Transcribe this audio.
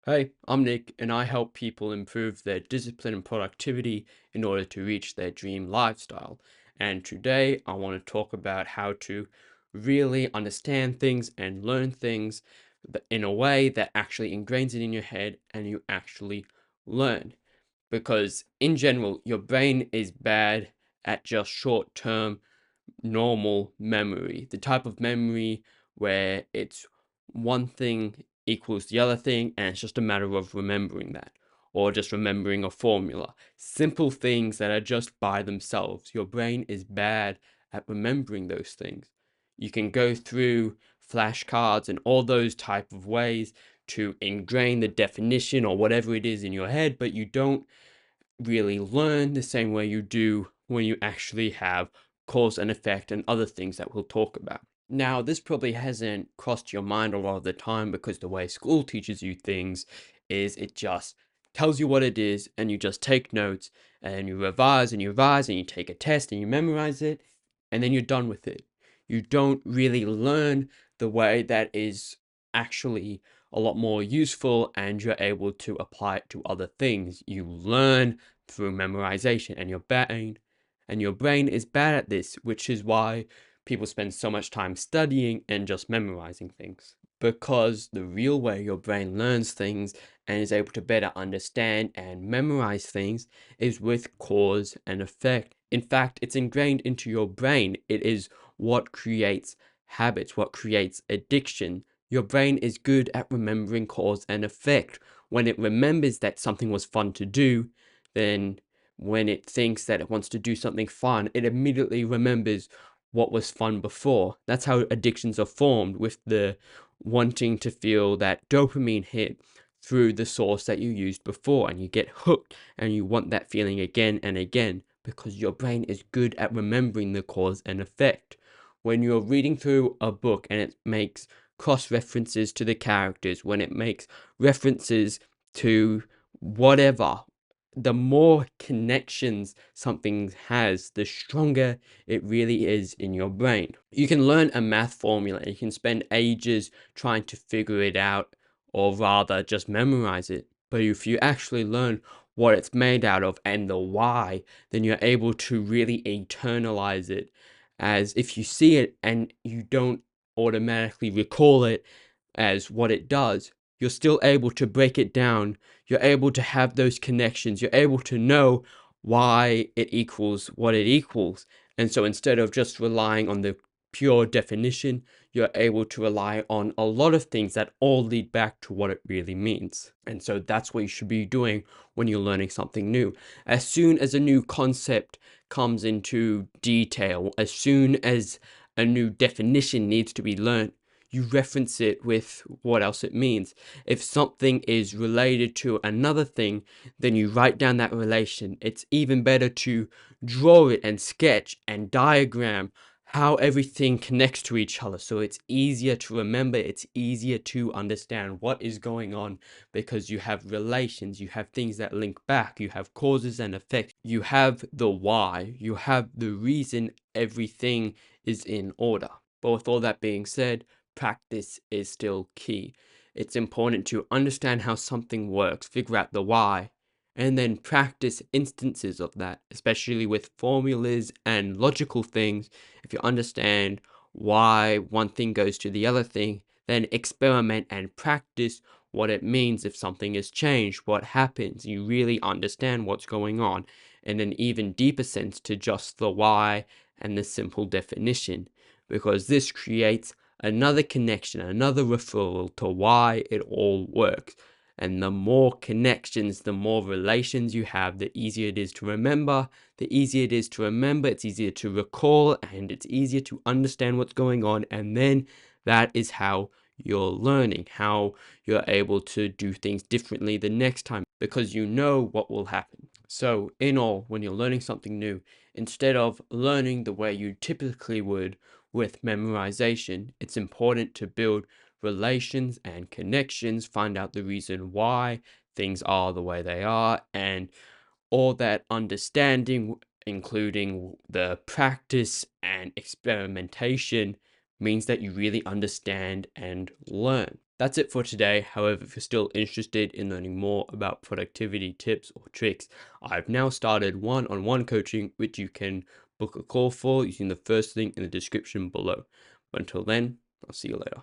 Hey, I'm Nick, and I help people improve their discipline and productivity in order to reach their dream lifestyle. And today, I want to talk about how to really understand things and learn things in a way that actually ingrains it in your head and you actually learn. Because in general, your brain is bad at just short term normal memory, the type of memory where it's one thing equals the other thing, and it's just a matter of remembering that, or just remembering a formula. Simple things that are just by themselves. Your brain is bad at remembering those things. You can go through flashcards and all those type of ways to ingrain the definition or whatever it is in your head, but you don't really learn the same way you do when you actually have cause and effect and other things that we'll talk about. Now, this probably hasn't crossed your mind a lot of the time because the way school teaches you things is it just tells you what it is and you just take notes and you revise and you revise and you take a test and you memorize it and then you're done with it. You don't really learn the way that is actually a lot more useful and you're able to apply it to other things. You learn through memorization and your brain is bad at this, which is why people spend so much time studying and just memorizing things. Because the real way your brain learns things and is able to better understand and memorize things is with cause and effect. In fact, it's ingrained into your brain. It is what creates habits, what creates addiction. Your brain is good at remembering cause and effect. When it remembers that something was fun to do, then when it thinks that it wants to do something fun, it immediately remembers what was fun before. That's how addictions are formed, with the wanting to feel that dopamine hit through the source that you used before, and you get hooked and you want that feeling again and again because your brain is good at remembering the cause and effect. When you're reading through a book and it makes cross references to the characters, when it makes references to whatever, the more connections something has, the stronger it really is in your brain. You can learn a math formula, you can spend ages trying to figure it out, or rather just memorize it. But if you actually learn what it's made out of and the why, then you're able to really internalize it. As if you see it and you don't automatically recall it as what it does, you're still able to break it down. You're able to have those connections. You're able to know why it equals what it equals. And so instead of just relying on the pure definition, you're able to rely on a lot of things that all lead back to what it really means. And so that's what you should be doing when you're learning something new. As soon as a new concept comes into detail, as soon as a new definition needs to be learned, you reference it with what else it means. If something is related to another thing, then you write down that relation. It's even better to draw it and sketch and diagram how everything connects to each other, so it's easier to remember, it's easier to understand what is going on, because you have relations, you have things that link back, you have causes and effects, you have the why, you have the reason everything is in order. But with all that being said, practice is still key. It's important to understand how something works, figure out the why, and then practice instances of that, especially with formulas and logical things. If you understand why one thing goes to the other thing, then experiment and practice what it means if something is changed, what happens. You really understand what's going on in an even deeper sense to just the why and the simple definition, because this creates another connection, another referral to why it all works. And the more connections, the more relations you have, the easier it is to remember. The easier it is to remember, it's easier to recall, and it's easier to understand what's going on. And then that is how you're learning, how you're able to do things differently the next time, because you know what will happen. So, in all, when you're learning something new, instead of learning the way you typically would with memorization, it's important to build relations and connections, find out the reason why things are the way they are, and all that understanding, including the practice and experimentation, means that you really understand and learn. That's it for today. However, if you're still interested in learning more about productivity tips or tricks, I've now started one-on-one coaching, which you can book a call for using the first link in the description below. But until then, I'll see you later.